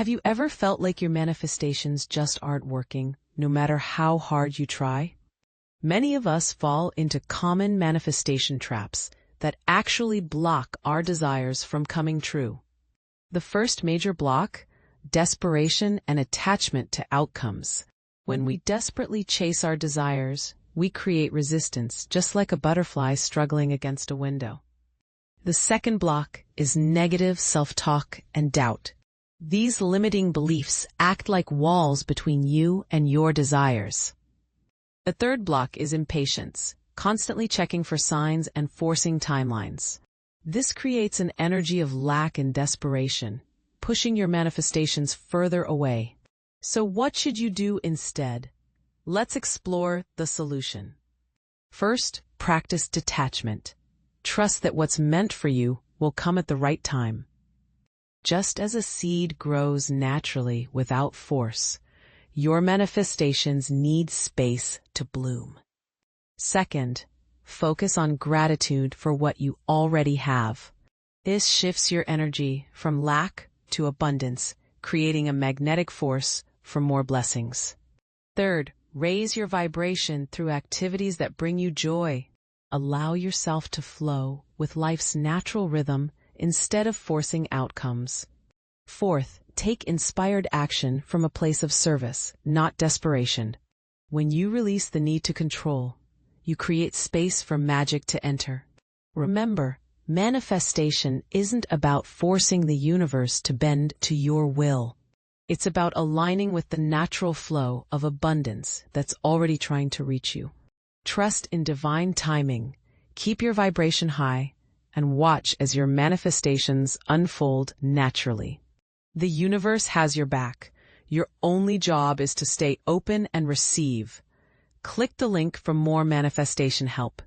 Have you ever felt like your manifestations just aren't working, no matter how hard you try? Many of us fall into common manifestation traps that actually block our desires from coming true. The first major block: desperation and attachment to outcomes. When we desperately chase our desires, we create resistance, just like a butterfly struggling against a window. The second block is negative self-talk and doubt. These limiting beliefs act like walls between you and your desires. The third block is impatience, constantly checking for signs and forcing timelines. This creates an energy of lack and desperation, pushing your manifestations further away. So what should you do instead? Let's explore the solution. First, practice detachment. Trust that what's meant for you will come at the right time. Just as a seed grows naturally without force, your manifestations need space to bloom. Second, focus on gratitude for what you already have. This shifts your energy from lack to abundance, creating a magnetic force for more blessings. Third, raise your vibration through activities that bring you joy. Allow yourself to flow with life's natural rhythm instead of forcing outcomes. Fourth, take inspired action from a place of service, not desperation. When you release the need to control, you create space for magic to enter. Remember, manifestation isn't about forcing the universe to bend to your will. It's about aligning with the natural flow of abundance that's already trying to reach you. Trust in divine timing, keep your vibration high, and watch as your manifestations unfold naturally. The universe has your back. Your only job is to stay open and receive. Click the link for more manifestation help.